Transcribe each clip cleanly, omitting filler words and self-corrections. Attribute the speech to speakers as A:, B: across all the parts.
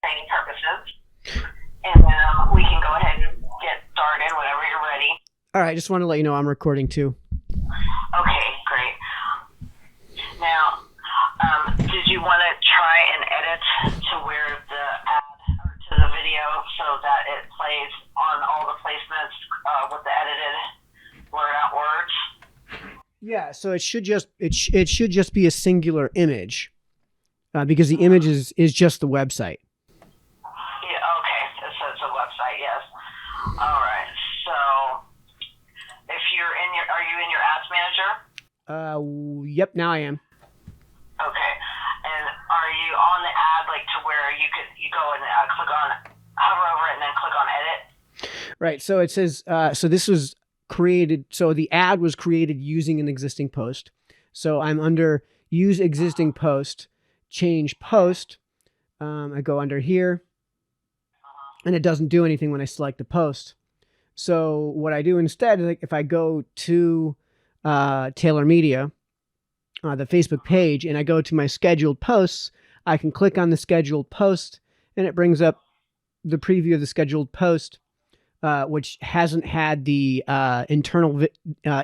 A: training purposes. And we can go ahead and get started whenever you're ready.
B: All right, I just want to let you know I'm recording too.
A: Okay, great. Now, did you want to try and edit to where the ad or to the video so that it plays on all the placements with the edited blurred out words?
B: Yeah, so it should just be a singular image because the image is just the website.
A: Yeah, okay. So it's a website, yes. All right. So if you're are you in your ads manager?
B: Yep, now I am.
A: Okay. And are you on the ad like to where you go and click on, hover over it and then click on edit?
B: Right. So it says so this was created. So the ad was created using an existing post. So I'm under use existing post, change post. I go under here, and it doesn't do anything when I select the post. So what I do instead is, like, if I go to Taylor Media, the Facebook page, and I go to my scheduled posts, I can click on the scheduled post, and it brings up the preview of the scheduled post, which hasn't had the internal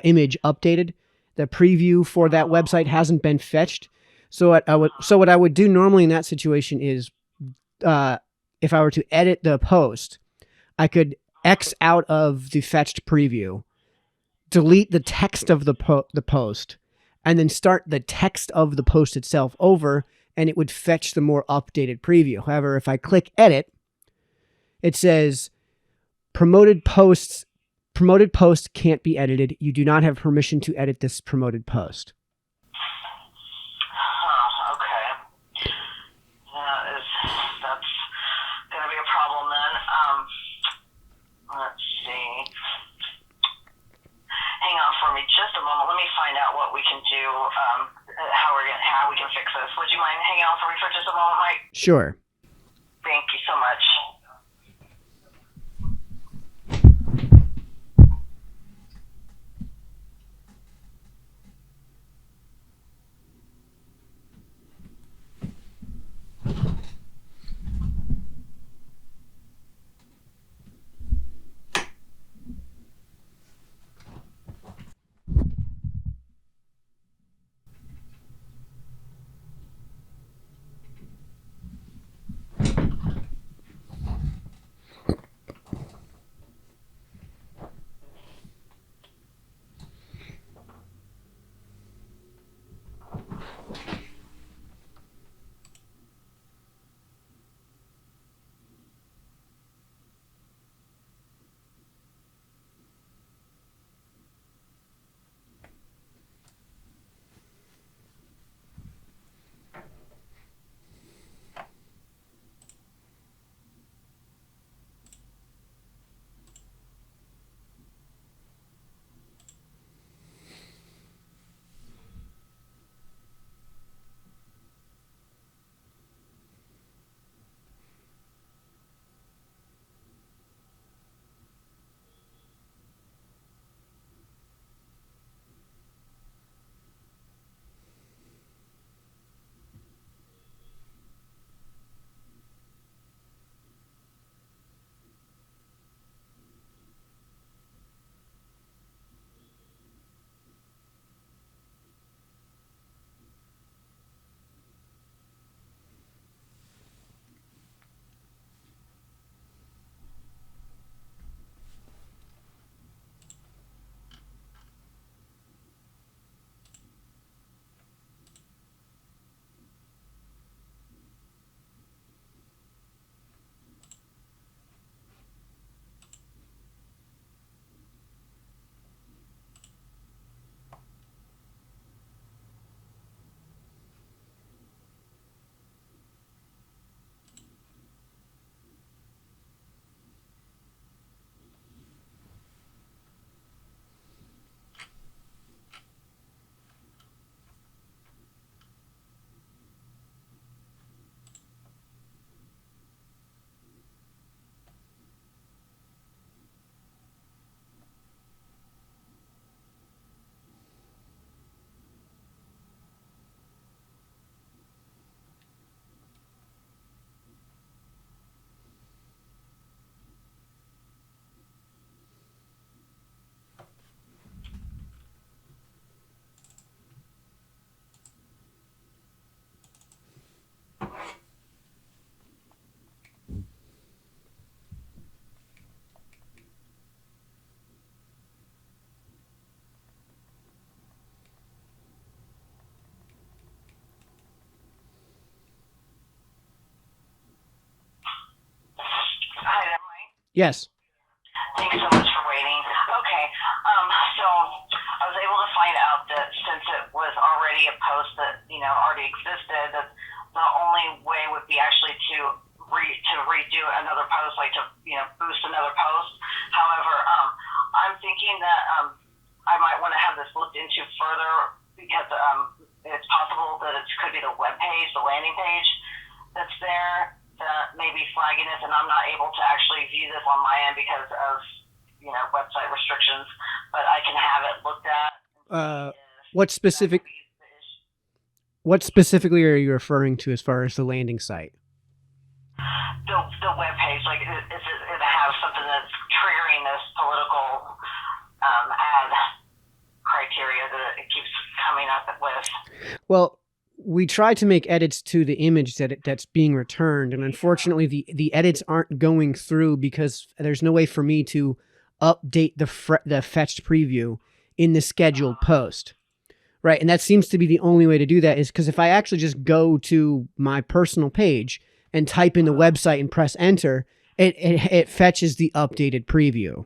B: image updated. The preview for that website hasn't been fetched. So what I would do normally in that situation is, if I were to edit the post, I could X out of the fetched preview, delete the text of the post, and then start the text of the post itself over, and it would fetch the more updated preview. However, if I click edit, it says promoted post can't be edited. You do not have permission to edit this promoted post.
A: Okay. That's going to be a problem then. Let's see. Hang on for me just a moment. Let me find out what we can do, how we can fix this. Would you mind hanging on for me for just a moment, Mike?
B: Sure.
A: Thank you so much.
B: Yes.
A: Thanks so much for waiting. Okay, so I was able to find out that since it was already a post that already existed, that the only way would be actually to redo another post, like to boost another post. However, I'm thinking that I might want to have this looked into further because it's possible that it could be the web page, the landing page that's there that may be flagging this, and I'm not able to actually view this on my end because of website restrictions. But I can have it looked at.
B: What specific? What specifically are you referring to as far as the landing site?
A: The web page, like, is it have something that's triggering this political ad criteria that it keeps coming up with?
B: Well, we try to make edits to the image that's being returned, and unfortunately, the edits aren't going through because there's no way for me to update the fetched preview in the scheduled post. Right, and that seems to be the only way to do that, is because if I actually just go to my personal page and type in the website and press enter, it fetches the updated preview.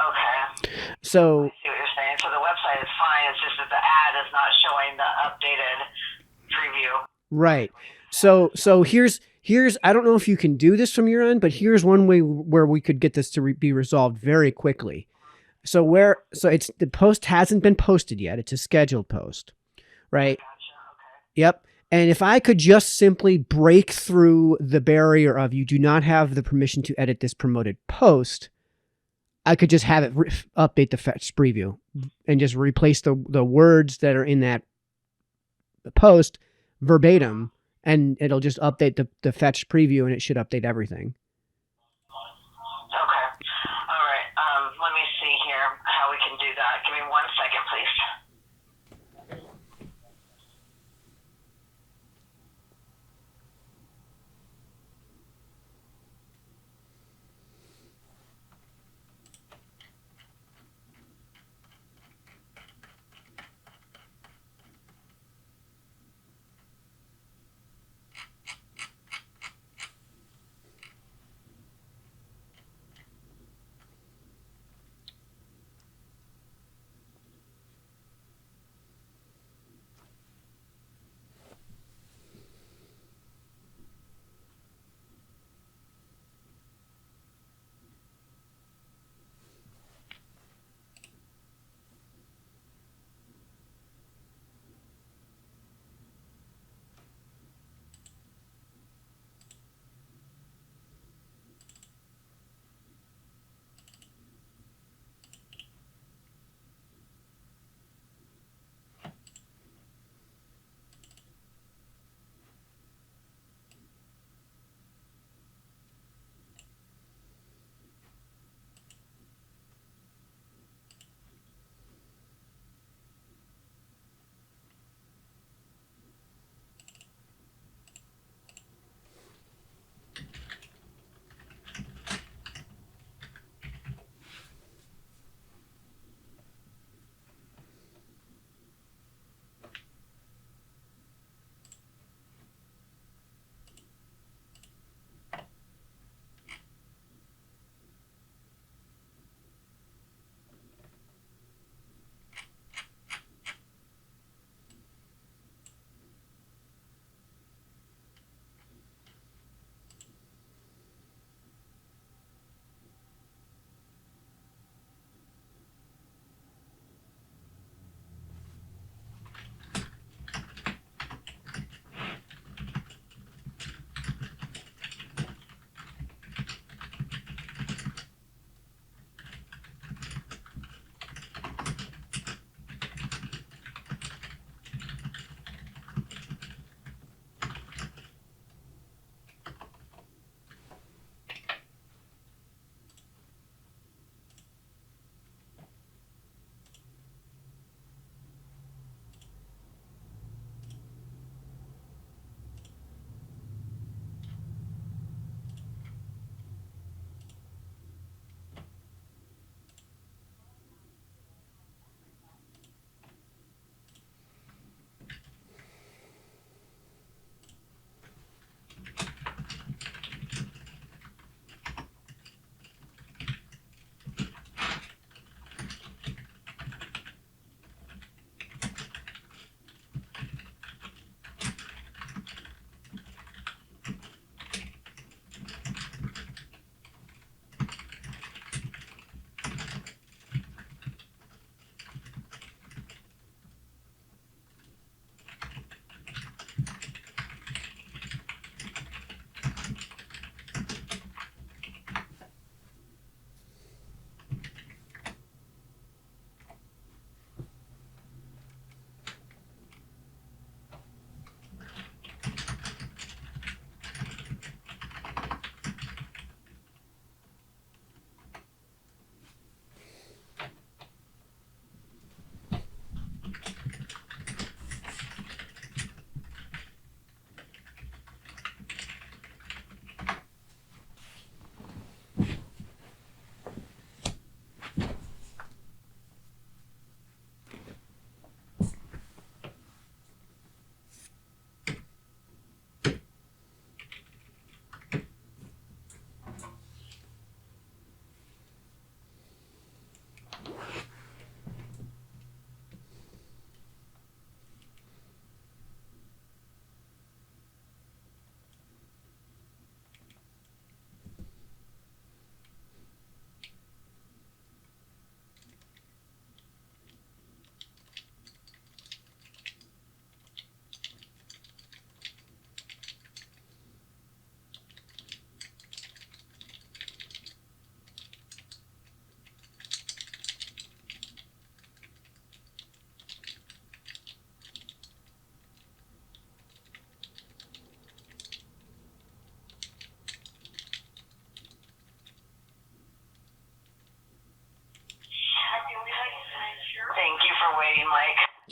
A: Okay.
B: So
A: I see what you're saying. So the website is fine. It's just that the ad is not showing the updated preview.
B: right. So here's I don't know if you can do this from your end, but here's one way where we could get this to be resolved very quickly. So it's the post hasn't been posted yet. It's a scheduled post, right?
A: Gotcha. Okay.
B: Yep. And if I could just simply break through the barrier of you do not have the permission to edit this promoted post, I could just have it update the fetch preview and just replace the words that are in that post verbatim, and it'll just update the fetch preview, and it should update everything.
A: Okay. All right. Let me see here how we can do that. Give me 1 second, please.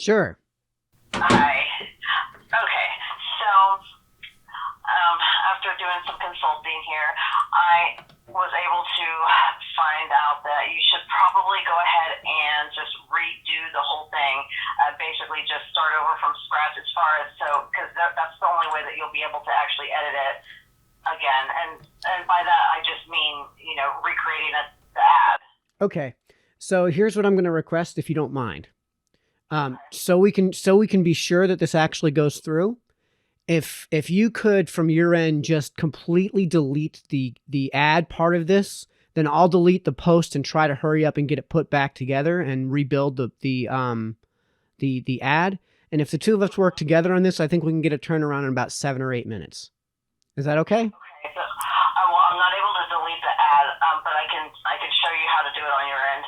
B: Sure.
A: Hi. Okay. So, after doing some consulting here, I was able to find out that you should probably go ahead and just redo the whole thing. Basically, just start over from scratch as far as because that's the only way that you'll be able to actually edit it again. And by that, I just mean recreating the ad.
B: Okay. So here's what I'm going to request, if you don't mind. So we can be sure that this actually goes through. If you could from your end just completely delete the ad part of this, then I'll delete the post and try to hurry up and get it put back together and rebuild the ad. And if the two of us work together on this, I think we can get it turned around in about 7 or 8 minutes. Is that okay?
A: Okay. So, well, I'm not able to delete the ad, but I can show you how to do it on your end.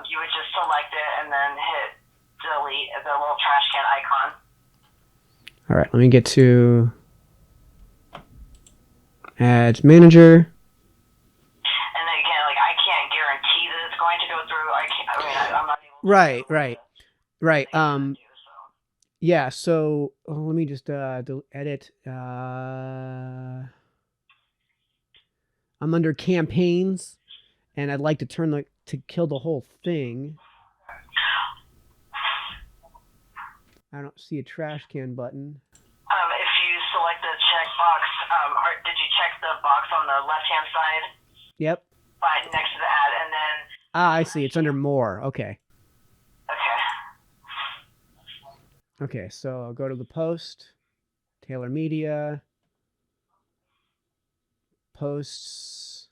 A: You would just select it and then hit delete the little trash can icon.
B: All right, let me get to Ads Manager.
A: And then again, like I can't guarantee that it's going to go through. I'm not able to.
B: Right. Yeah. So let me just edit. I'm under campaigns, and I'd like to to kill the whole thing. I don't see a trash can button.
A: If you select the check box, or did you check the box on the left-hand side?
B: Yep.
A: Next to the ad, and then.
B: I see. It's under more. Okay.
A: Okay.
B: So I'll go to the post, Taylor Media, posts,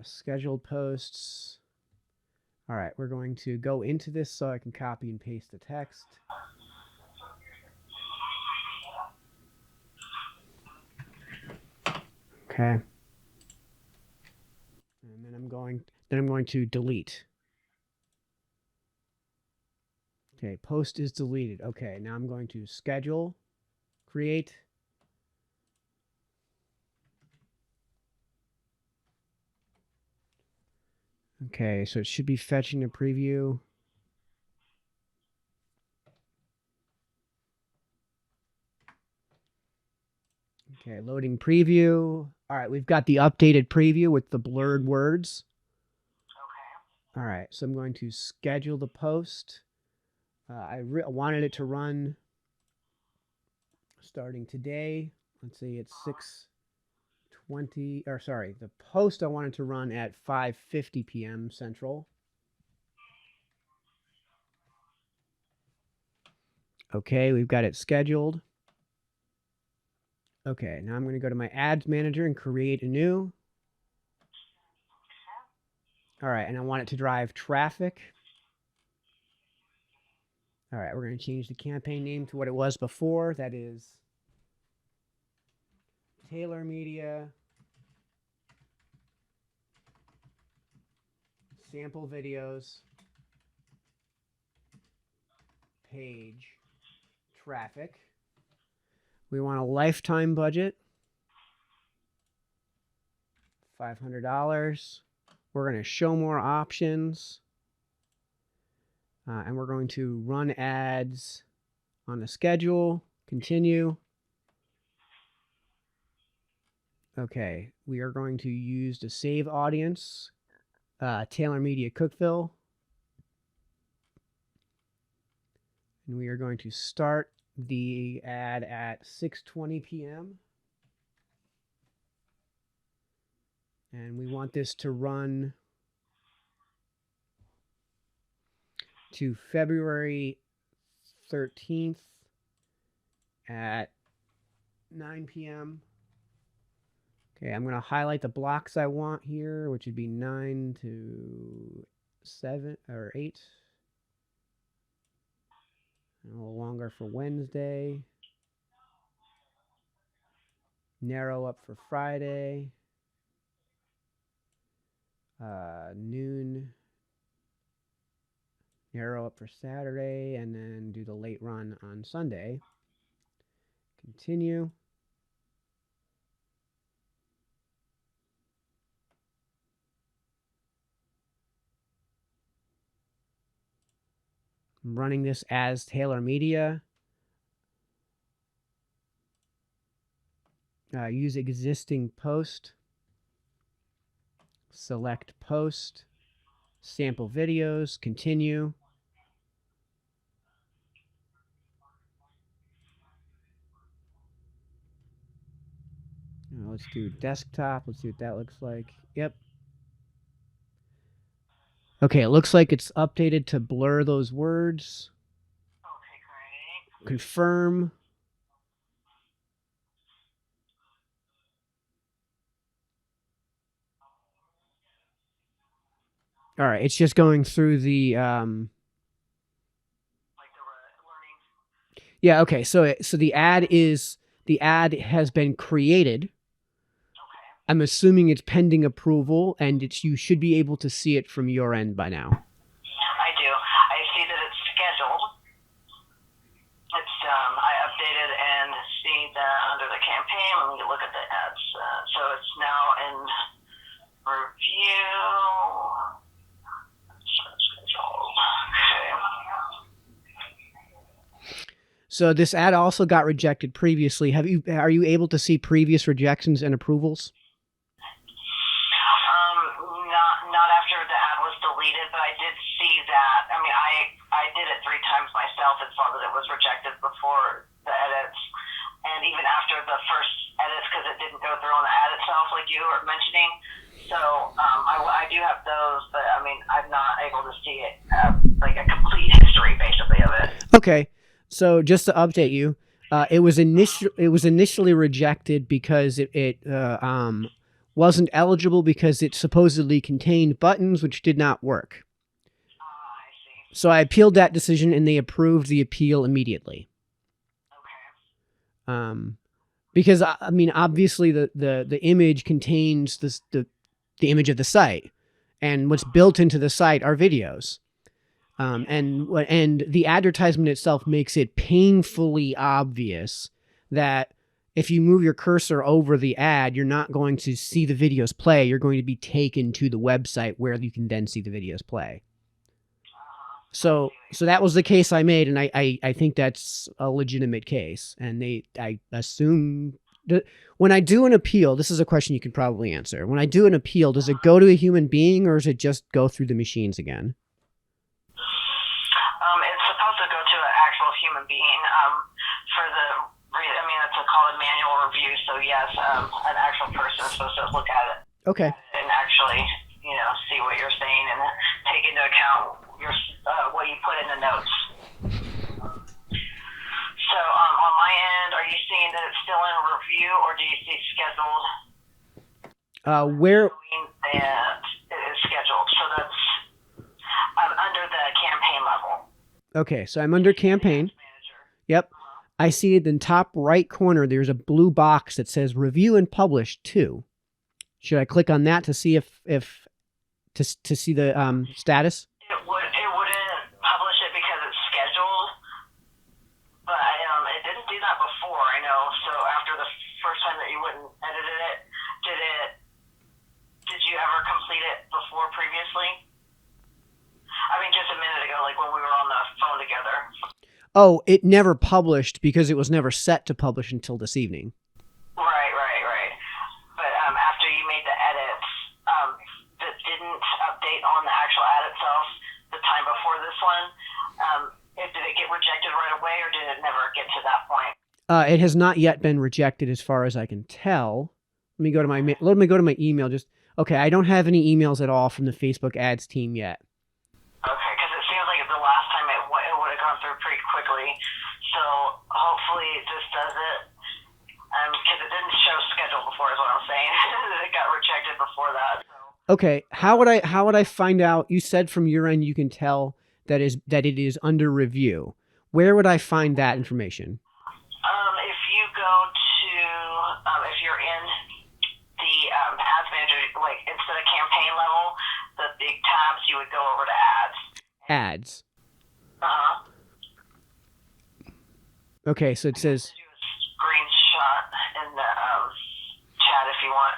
B: scheduled posts. All right, we're going to go into this so I can copy and paste the text. Okay. And then I'm going to delete. Okay, post is deleted. Okay, now I'm going to schedule, create. Okay, so it should be fetching a preview. Okay, loading preview. All right, we've got the updated preview with the blurred words.
A: Okay.
B: All right, so I'm going to schedule the post. I wanted it to run starting today. Let's see, it's 6:20, or sorry, the post I wanted to run at 5:50 p.m. Central. Okay, we've got it scheduled. Okay, now I'm going to go to my ads manager and create a new. All right, and I want it to drive traffic. All right, we're going to change the campaign name to what it was before. That is Taylor Media Sample Videos Page Traffic. We want a lifetime budget, $500. We're going to show more options. And we're going to run ads on the schedule. Continue. Okay, we are going to use the save audience, Taylor Media Cookville. And we are going to start the ad at 6:20 p.m. And we want this to run to February 13th at 9 p.m. Okay, I'm going to highlight the blocks I want here, which would be 9 to 7 or 8. A little longer for Wednesday. Narrow up for Friday. Noon. Narrow up for Saturday, and then do the late run on Sunday. Continue. I'm running this as Taylor Media. Use existing post. Select post. Sample videos. Continue. Let's do desktop. Let's see what that looks like. Yep. Okay, it looks like it's updated to blur those words.
A: Okay, great.
B: Confirm. All right, it's just going through the
A: Like the learning.
B: yeah, okay. So the ad has been created.
A: Okay.
B: I'm assuming it's pending approval, and you should be able to see it from your end by now.
A: I do. I see that it's scheduled. It's I updated and see that under the campaign. Let me look at the ads. So it's now in review. Scheduled. Okay.
B: So this ad also got rejected previously. Are you able to see previous rejections and approvals?
A: Not after the ad was deleted, but I did see that. I mean, I did it 3 times myself and saw that it was rejected before the edits, and even after the first edits because it didn't go through on the ad itself, like you were mentioning. So I do have those, but I mean, I'm not able to see it like a complete history, basically, of it.
B: Okay. So just to update you, it was initially rejected because it wasn't eligible because it supposedly contained buttons which did not work.
A: I see.
B: So I appealed that decision, and they approved the appeal immediately.
A: Okay.
B: Because I mean, obviously the image contains the image of the site, and what's built into the site are videos. And the advertisement itself makes it painfully obvious that if you move your cursor over the ad, you're not going to see the videos play. You're going to be taken to the website where you can then see the videos play. So that was the case I made, and I think that's a legitimate case. And I assume that when I do an appeal, this is a question you can probably answer. When I do an appeal, does it go to a human being, or does it just go through the machines again?
A: It's supposed to go to an actual human being for the. I mean, it's called a manual review. So yes, an actual person is supposed to look at it.
B: Okay.
A: And actually, see what you're saying and take into account what you put in the notes. So on my end, are you seeing that it's still in review, or do you see scheduled?
B: Where?
A: That it is scheduled. So that's under the campaign level.
B: Okay, so I'm under campaign. Yep. I see in the top right corner, there's a blue box that says review and publish to. Should I click on that to see to see the status?
A: It wouldn't publish it because it's scheduled, but it didn't do that before. I know. So after the first time that you wouldn't edited it, did you ever complete it before previously? I mean, just a minute ago, like when we were on the phone together.
B: Oh, it never published because it was never set to publish until this evening.
A: Right. But after you made the edits, that didn't update on the actual ad itself the time before this one, did it get rejected right away, or did it never get to that point?
B: It has not yet been rejected, as far as I can tell. Let me go to my email. Okay. I don't have any emails at all from the Facebook ads team yet.
A: Okay, because it seems like the last time it would have gone through pretty quickly. So hopefully this does it. Because it didn't show schedule before, is what I'm saying. It got rejected before that. So.
B: Okay, how would I find out? You said from your end you can tell that it is under review. Where would I find that information?
A: If you go to if you're in the ads manager, like instead of campaign level, the big tabs, you would go over to ads.
B: Ads.
A: Uh-huh.
B: Okay, so it says.
A: Do a screenshot in the chat if you want.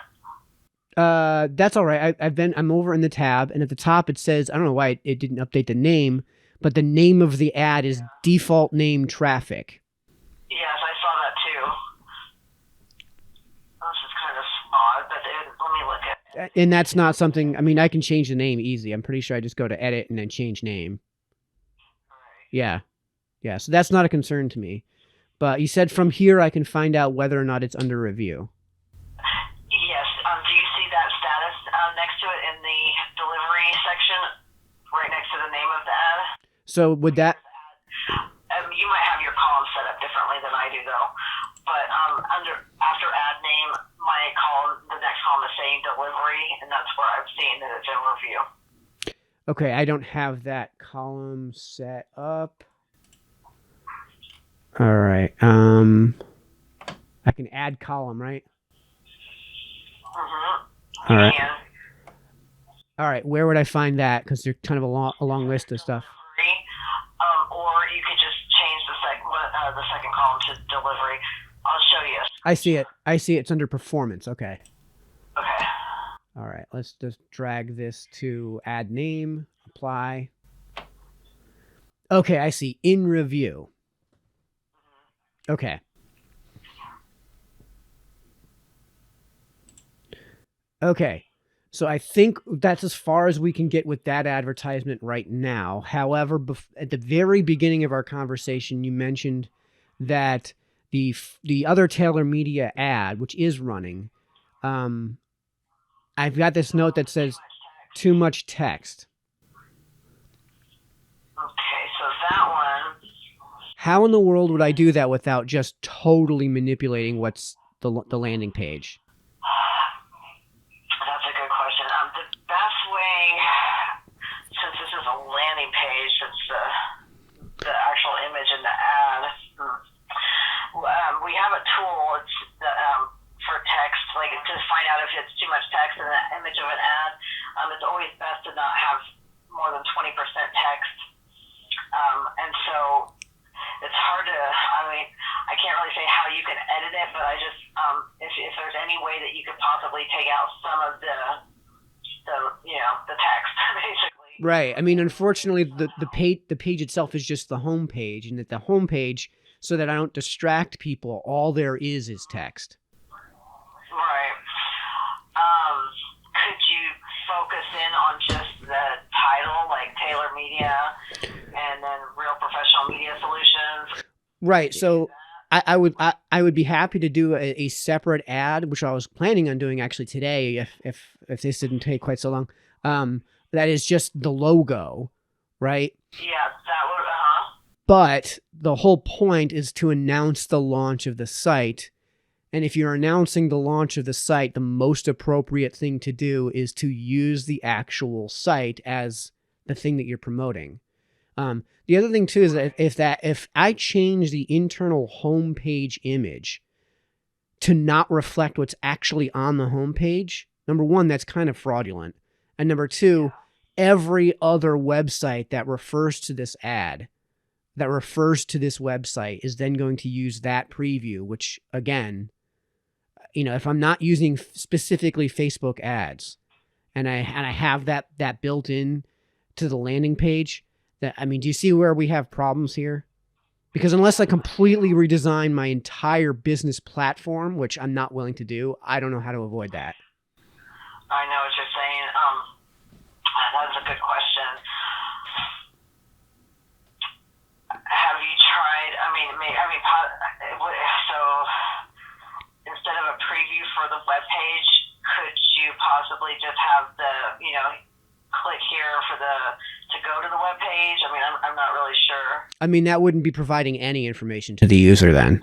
B: That's all right. I'm over in the tab, and at the top it says, I don't know why it didn't update the name, but the name of the ad is default name traffic.
A: Yes, I saw that too. This is kind of odd, but let me look at it.
B: And that's not something, I mean, I can change the name easy. I'm pretty sure I just go to edit and then change name.
A: Right.
B: Yeah. Yeah. So that's not a concern to me. But you said from here I can find out whether or not it's under review.
A: Yes. Do you see that status next to it in the delivery section, right next to the name of the ad?
B: So would that...
A: You might have your column set up differently than I do, though. But after ad name, the next column is saying delivery, and that's where I'm seeing that it's in review.
B: Okay, I don't have that column set up. All right. I can add column, right?
A: Mm-hmm.
B: All right.
A: Can.
B: All right. Where would I find that? Because there's kind of a long list of stuff.
A: Or you could just change the second column to delivery. I'll show you.
B: I see it. I see it. It's under performance. Okay.
A: Okay.
B: All right. Let's just drag this to add name, apply. Okay. I see. In review. Okay. Okay. So I think that's as far as we can get with that advertisement right now. However, at the very beginning of our conversation, you mentioned that the other Taylor Media ad, which is running, I've got this note that says too much text.
A: Okay, so that one.
B: How in the world would I do that without just totally manipulating what's the landing page?
A: That's a good question. The best way, since this is a landing page, it's the actual image in the ad. We have a tool. It's for text, like to find out if it's too much text in the image of an ad. It's always best to not have more than 20% text, and so it's hard to. I can't really say how you can edit it, but I just if there's any way that you could possibly take out some of the text basically.
B: Right. I mean, unfortunately, the page itself is just the home page, and at the home page, so that I don't distract people, all there is text.
A: Right. Could you focus in on just the title, like Taylor Media, and then Real Professional Media Solutions?
B: Right. So I would be happy to do a separate ad, which I was planning on doing actually today, if this didn't take quite so long. That is just the logo, right?
A: Yeah, that would.
B: But the whole point is to announce the launch of the site. And if you're announcing the launch of the site, the most appropriate thing to do is to use the actual site as the thing that you're promoting. The other thing too is that if I change the internal homepage image to not reflect what's actually on the homepage, number one, that's kind of fraudulent. And number two, every other website that refers to this ad, that refers to this website, is then going to use that preview, which again, if I'm not using specifically Facebook ads and I have that built in to the landing page, do you see where we have problems here? Because unless I completely redesign my entire business platform, which I'm not willing to do, I don't know how to avoid that.
A: I know what you're saying. That's a good question. Have you tried? So instead of a preview for the web page, could you possibly just have click here to go to the web page? I'm not really sure. That
B: wouldn't be providing any information to the user then.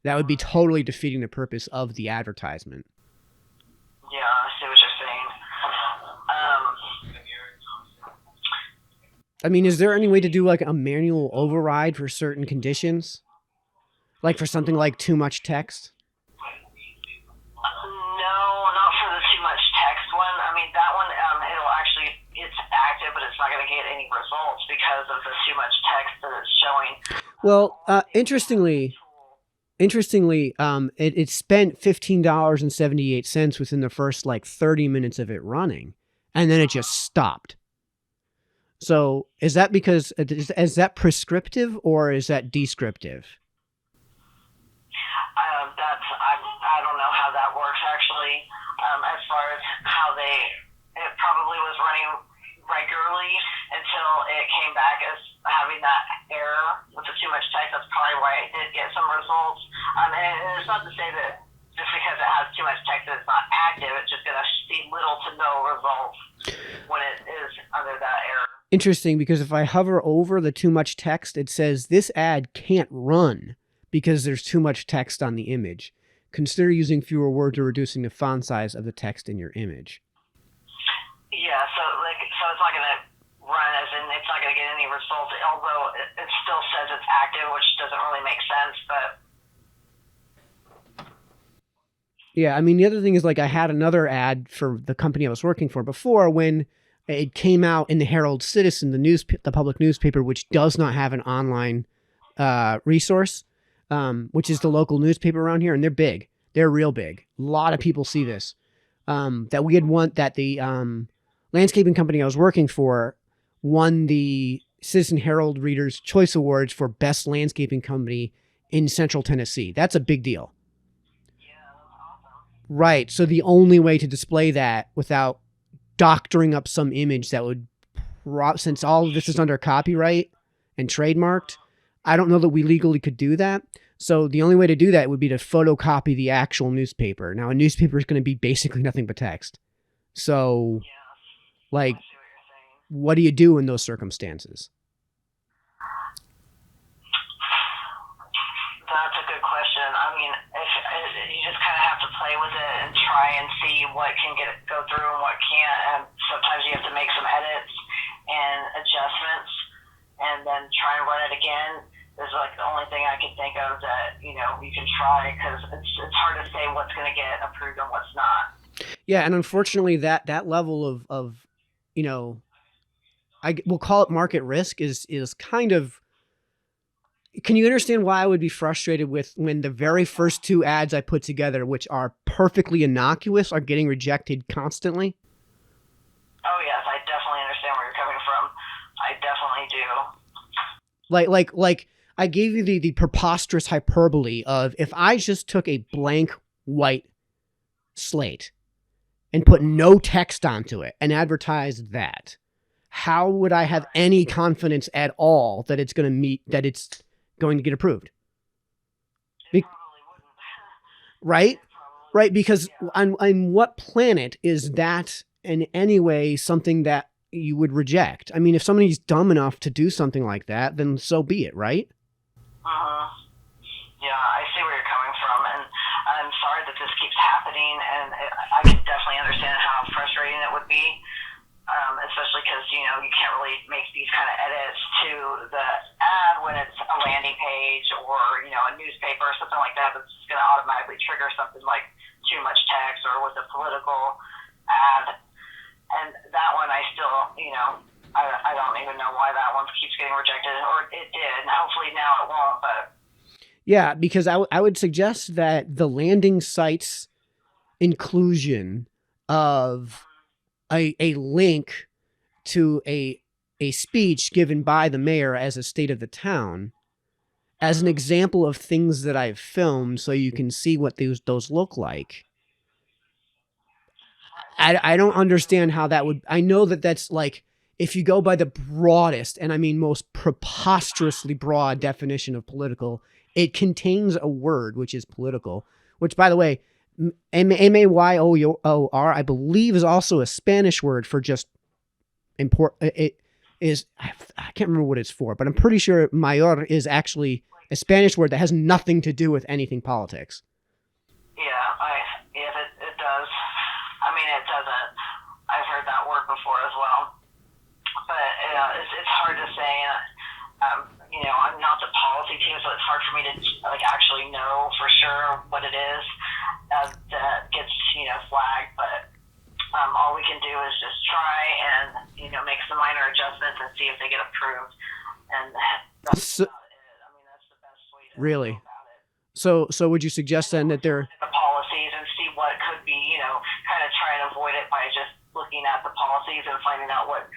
B: That would be totally defeating the purpose of the advertisement.
A: Yeah, I see what you're saying.
B: Is there any way to do like a manual override for certain conditions? Like for something like too much text?
A: No, not for the too much text one. That one, it's active, but it's not going to get any results because of the too much text that it's showing.
B: Well, interestingly, it spent $15.78 within the first 30 minutes of it running, and then it just stopped. So is that because is that prescriptive or is that descriptive?
A: I don't know how that works actually. As far as how it probably was running regularly until it came back as having that error with the too much text. That's probably why it did get some results. And it's not to say that just because it has too much text that it's not active. It's just going to see little to no results when it is under that error.
B: Interesting, because if I hover over the too much text, it says this ad can't run because there's too much text on the image. Consider using fewer words or reducing the font size of the text in your image.
A: Yeah, so it's not going to run, as in it's not going to get any results, although it still says it's active, which doesn't really make sense, but...
B: Yeah, I mean, the other thing is, like, I had another ad for the company I was working for before when it came out in the Herald Citizen, the public newspaper, which does not have an online resource, which is the local newspaper around here, and they're big. They're real big. A lot of people see this. That we had won, that the landscaping company I was working for won the Citizen Herald Reader's Choice Awards for Best Landscaping Company in Central Tennessee. That's a big deal.
A: Yeah, that's awesome.
B: Right. So the only way to display that without doctoring up some image that would, since all of this is under copyright and trademarked, I don't know that we legally could do that. So the only way to do that would be to photocopy the actual newspaper. Now, a newspaper is going to be basically nothing but text. So, like, what do you do in those circumstances?
A: That's a good question. I mean, you just kind of have to play with it and try and see what can go through and what can't. And sometimes you have to make some edits and adjustments, and then try and run it again. Is like the only thing I can think of that you can try, because it's hard to say what's going to get approved and what's not.
B: Yeah, and unfortunately, that level of we'll call it market risk is kind of. Can you understand why I would be frustrated with when the very first two ads I put together, which are perfectly innocuous, are getting rejected constantly?
A: Oh yes, I definitely understand where you're coming from. I definitely do.
B: Like I gave you the preposterous hyperbole of, if I just took a blank white slate and put no text onto it and advertised that, how would I have any confidence at all that it's going to get approved?
A: It probably wouldn't.
B: Right? Because on what planet is that in any way something that you would reject? I mean, if somebody's dumb enough to do something like that, then so be it, right?
A: Yeah, I see where you're coming from, and I'm sorry that this keeps happening, and I can definitely understand how frustrating it would be, especially because, you can't really make these kind of edits to the ad when it's a landing page or, a newspaper or something like that. That's just going to automatically trigger something like too much text or with a political ad. And that one, I still, I don't even know why that one keeps getting rejected, or it did. Hopefully now it won't, but...
B: Yeah, because I would suggest that the landing site's inclusion of a link to a speech given by the mayor as a state of the town as an example of things that I've filmed, so you can see what those look like. I don't understand how that would... I know that's like, if you go by the broadest, and I mean most preposterously broad definition of political, it contains a word, which is political, which, by the way, mayor, I believe, is also a Spanish word for just it is, I can't remember what it's for, but I'm pretty sure mayor is actually a Spanish word that has nothing to do with anything politics.
A: Yeah, it does. I mean, it doesn't. I've heard that word before as well. But it's hard to say. I'm not the policy team, so it's hard for me to actually know for sure what it is that gets flagged. But all we can do is just try and make some minor adjustments and see if they get approved. And that's about it. I mean, that's the best way to
B: really
A: go about it.
B: So would you suggest then that they're
A: the policies and see what could be, kind of try and avoid it by just looking at the policies and finding out what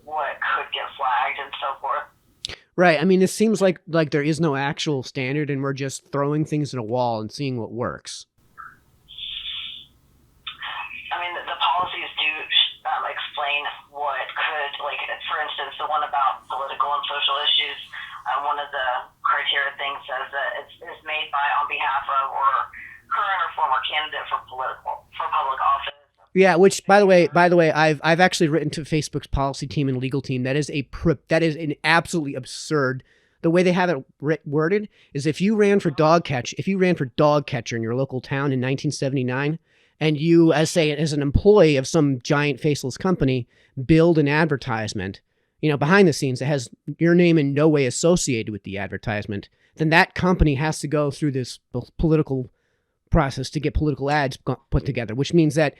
A: what could get flagged and so forth.
B: Right. I mean, it seems like there is no actual standard, and we're just throwing things at a wall and seeing what works.
A: I mean, the policies do explain what could, like, for instance, the one about political and social issues. One of the criteria things says that it's made by, on behalf of, or current or former candidate for public office.
B: Yeah, which by the way, I've actually written to Facebook's policy team and legal team. That is an absolutely absurd. The way they have it worded is if you ran for dog catcher in your local town in 1979, and you, as an employee of some giant faceless company, build an advertisement, behind the scenes that has your name in no way associated with the advertisement, then that company has to go through this political process to get political ads put together, which means that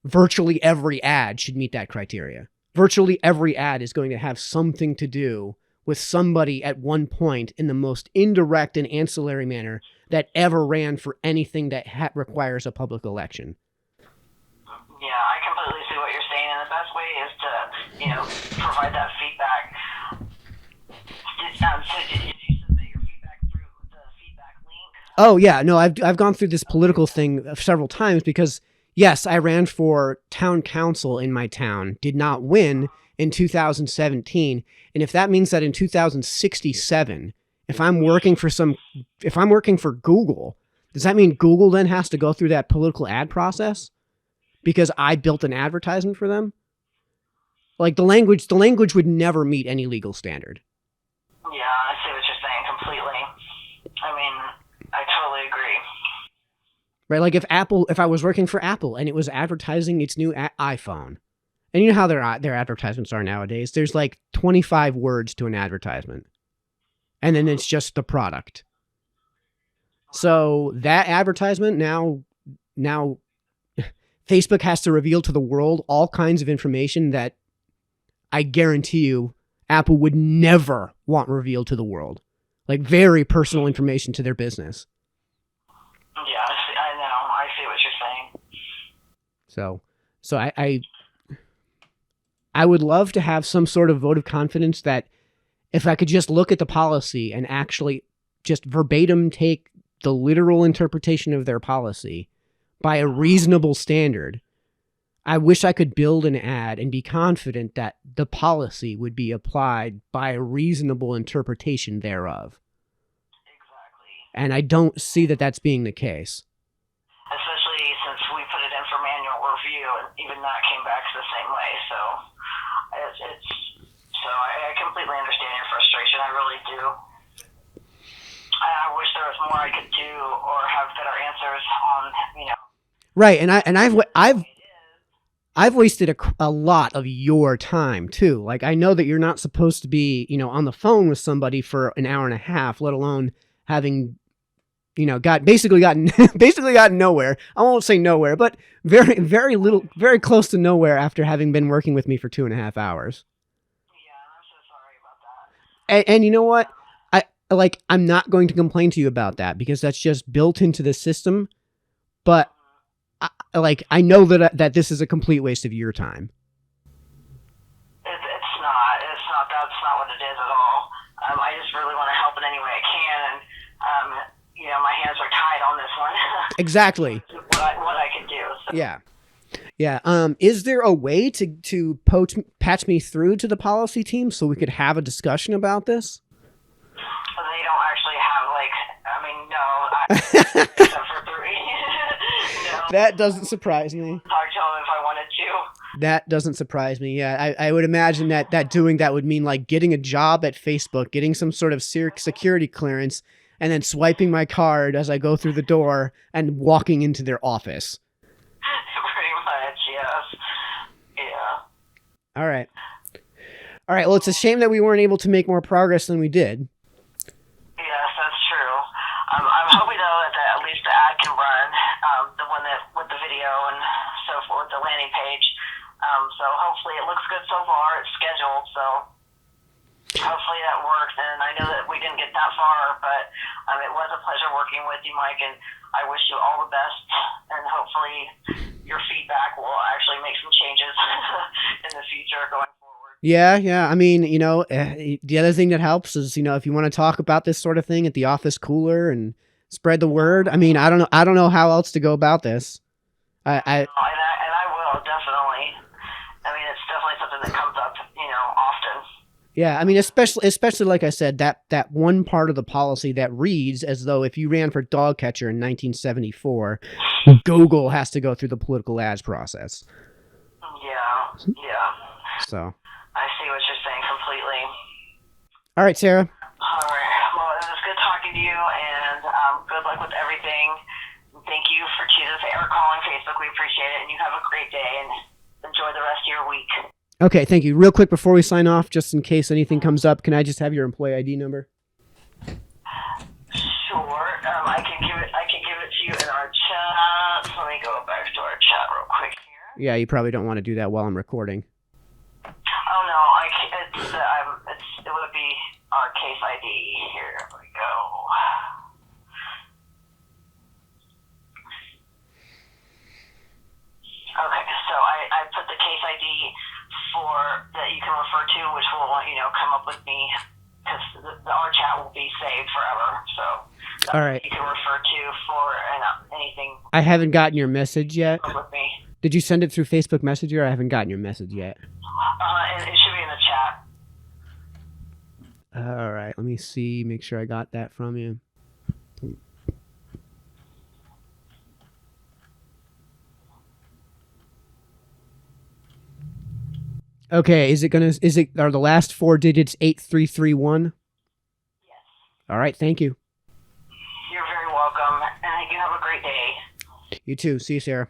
B: virtually every ad should meet that criteria. Virtually every ad is going to have something to do with somebody at one point in the most indirect and ancillary manner that ever ran for anything that requires a public election.
A: Yeah, I completely see what you're saying, and the best way is to, provide that feedback. So did you submit your feedback through the feedback link?
B: Oh yeah, no, I've gone through this political thing several times because yes, I ran for town council in my town, did not win in 2017, and if that means that in 2067, if I'm working for Google, does that mean Google then has to go through that political ad process because I built an advertisement for them? Like the language would never meet any legal standard.
A: Yeah, I see what you're saying completely. I mean, I totally agree.
B: Right, like if I was working for Apple and it was advertising its new iPhone, and you know how their advertisements are nowadays, there's like 25 words to an advertisement, and then it's just the product. So that advertisement now Facebook has to reveal to the world all kinds of information that I guarantee you Apple would never want revealed to the world, like very personal information to their business.
A: Yeah, I know. I see what you're saying.
B: So I would love to have some sort of vote of confidence that if I could just look at the policy and actually just verbatim take the literal interpretation of their policy by a reasonable standard, I wish I could build an ad and be confident that the policy would be applied by a reasonable interpretation thereof.
A: Exactly.
B: And I don't see that that's being the case.
A: Especially since we put it in for manual review, and even that came back the same way. So I completely understand your frustration. I really do. I wish there was more I could do or have better answers on,
B: Right, and I've wasted a lot of your time too. Like I know that you're not supposed to be, on the phone with somebody for an hour and a half, let alone having, basically gotten nowhere. I won't say nowhere, but very, very little, very close to nowhere after having been working with me for 2.5 hours.
A: Yeah, I'm so sorry about that.
B: And you know what? I'm not going to complain to you about that because that's just built into the system. But I know that this is a complete waste of your time.
A: It's not. That's not what it is at all. I just really want to help in any way I can, and my hands are tied on this one.
B: Exactly.
A: what I can do. So.
B: Yeah. Yeah. Is there a way to patch me through to the policy team so we could have a discussion about this?
A: They don't actually have no. Except for 3. No.
B: That doesn't surprise me.
A: Talk to them if I wanted to.
B: That doesn't surprise me. Yeah, I would imagine that doing that would mean like getting a job at Facebook, getting some sort of security clearance, and then swiping my card as I go through the door and walking into their office.
A: Pretty much, yes. Yeah.
B: All right. Well, it's a shame that we weren't able to make more progress than we did.
A: Yes, that's true. I'm hoping though that at least the ad can run, the one that with the video and so forth, the landing page. So hopefully it looks good so far. It's scheduled, so hopefully that works. And I know that we didn't get that far, but it was a pleasure working with you, Mike, and I wish you all the best. And hopefully your feedback will actually make some changes in the future going forward.
B: Yeah. I mean, the other thing that helps is, if you want to talk about this sort of thing at the office cooler and spread the word. I mean, I don't know how else to go about this. I
A: And I will definitely. I mean, it's definitely something that comes up, often.
B: Yeah, I mean, especially like I said, that one part of the policy that reads as though if you ran for dog catcher in 1974, Google has to go through the political ads process.
A: Yeah.
B: So,
A: I see what you're saying completely.
B: all right, Sarah.
A: All right. Well, it was good talking to you, and good luck with everything. Thank you for choosing or calling Facebook. We appreciate it, and you have a great day, and enjoy the rest of your week.
B: Okay, thank you. Real quick before we sign off, just in case anything comes up, can I just have your employee ID number?
A: Sure. I can give it to you in our chat. Let me go back to our chat real quick here.
B: Yeah, you probably don't want to do that while I'm recording.
A: Oh no, it would be our case ID. Here we go. Okay, so I put the case ID that you can refer to, which will come up with me, because our chat will be saved forever. So
B: all right,
A: you can refer to for anything.
B: I haven't gotten your message yet.
A: With me.
B: Did you send it through Facebook Messenger? I haven't gotten your message yet.
A: It should be in the chat.
B: All right, let me see. Make sure I got that from you. Okay, are the last 4 digits 8331?
A: Yes.
B: All right, thank you.
A: You're very welcome, and you have a great day.
B: You too. See you, Sarah.